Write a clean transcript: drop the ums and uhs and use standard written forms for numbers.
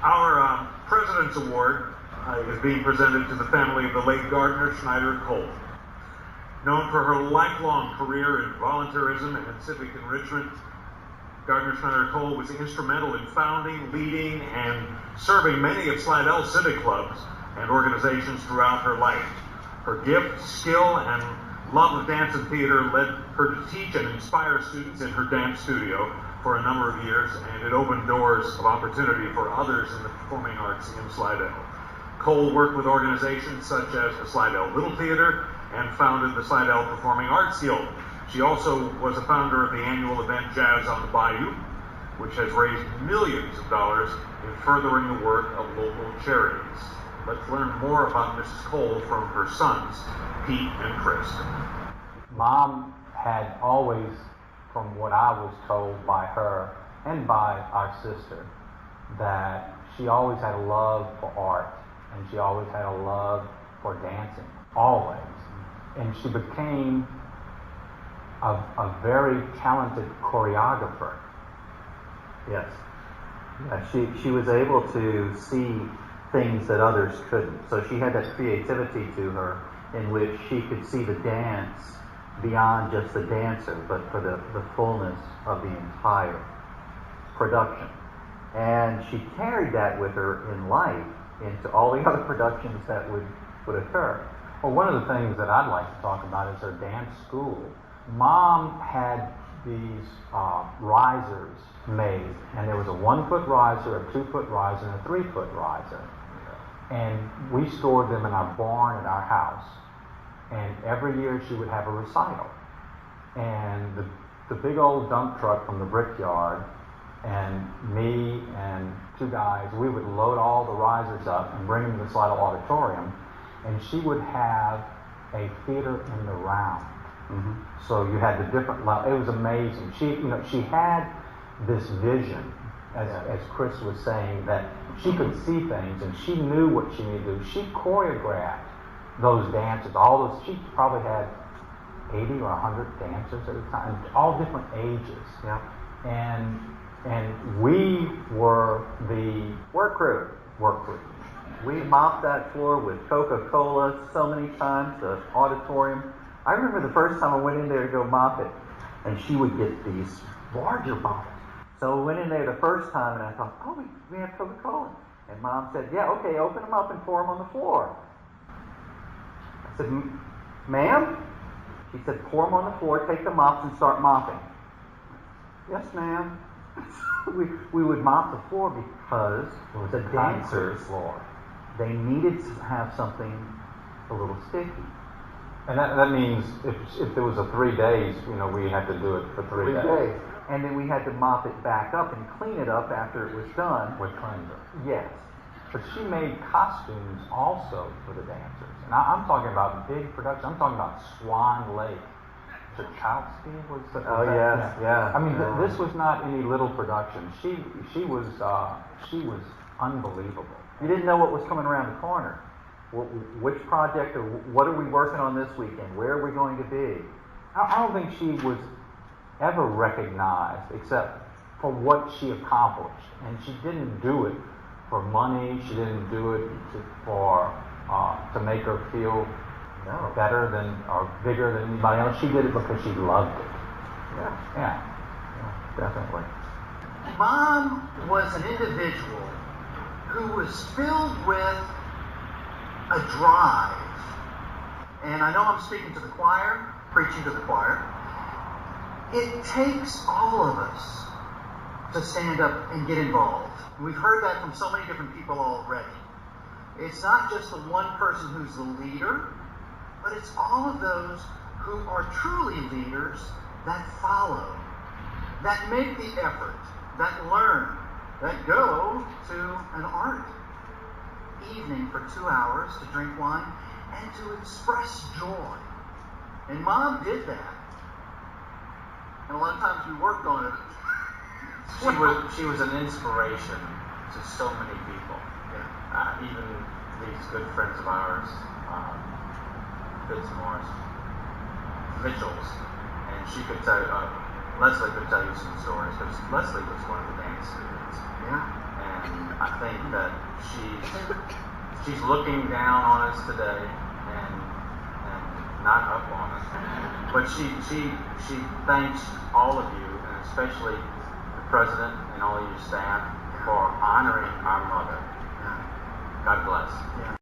Our President's Award is being presented to the family of the late Gardner Schneider Kole. Known for her lifelong career in volunteerism and civic enrichment, Gardner Schneider Kole was instrumental in founding, leading, and serving many of Slidell's civic clubs and organizations throughout her life. Her gift, skill, and love of dance and theater led her to teach and inspire students in her dance studio for a number of years, and it opened doors of opportunity for others in the performing arts in Slidell. Kole worked with organizations such as the Slidell Little Theater and founded the Slidell Performing Arts Guild. She also was a founder of the annual event Jazz on the Bayou, which has raised millions of dollars in furthering the work of local charities. Let's learn more about Mrs. Kole from her sons, Pete and Chris. Mom had always, from what I was told by her and by our sister, that she always had a love for art and she always had a love for dancing, always. And she became a very talented choreographer. Yes. Yeah, she was able to see things that others couldn't. So she had that creativity to her in which she could see the dance beyond just the dancer, but for the fullness of the entire production. And she carried that with her in life into all the other productions that would occur. Well, one of the things that I'd like to talk about is her dance school. Mom had these risers made, and there was a 1-foot riser, a 2-foot riser, and a 3-foot riser. And we stored them in our barn at our house. And every year she would have a recital. And the big old dump truck from the brickyard and me and 2 guys, we would load all the risers up and bring them to the Slidell Auditorium, and she would have a theater in the round. Mm-hmm. So you had the different levels. It was amazing. She had this vision, as Chris was saying, that she could see things and she knew what she needed to do. She choreographed those dances. She probably had 80 or 100 dancers at a time, all different ages. Yeah. And we were the work crew. We mopped that floor with Coca-Cola so many times, the auditorium. I remember the first time I went in there to go mop it, and she would get these larger bottles. So we went in there the first time, and I thought, oh, we have Coca-Cola. And Mom said, yeah, okay, open them up and pour them on the floor. I said, ma'am? She said, pour them on the floor, take the mops, and start mopping. Yes, ma'am. we would mop the floor because the dancers, they needed to have something a little sticky. And that means if there was a 3 days, we had to do it for 3 days. And then we had to mop it back up and clean it up after it was done. With cleanser. Yes. But she made costumes also for the dancers. And I'm talking about big production. I'm talking about Swan Lake. Tchaikovsky was that? Oh, yes, yeah. I mean, this was not any little production. She was unbelievable. You didn't know what was coming around the corner. Which project or what are we working on this weekend? Where are we going to be? I don't think she was ever recognized except for what she accomplished. And she didn't do it for money. She didn't do it to make her feel better than or bigger than anybody else. She did it because she loved it. Yeah, definitely. Mom was an individual who was filled with a drive. And I know I'm speaking to the choir, preaching to the choir. It takes all of us to stand up and get involved. We've heard that from so many different people already. It's not just the one person who's the leader, but it's all of those who are truly leaders that follow, that make the effort, that learn, that go to an art evening for 2 hours to drink wine and to express joy. And Mom did that. And a lot of times we worked on it. She was an inspiration to so many people. Yeah. Even these good friends of ours, Fitzmores, Mitchells, and she could tell Leslie could tell you some stories because Leslie was one of the dance students. Yeah. And I think that she's looking down on us today and not up on us. But she thanks all of you, and especially the president and all of your staff, for honoring our mother. God bless.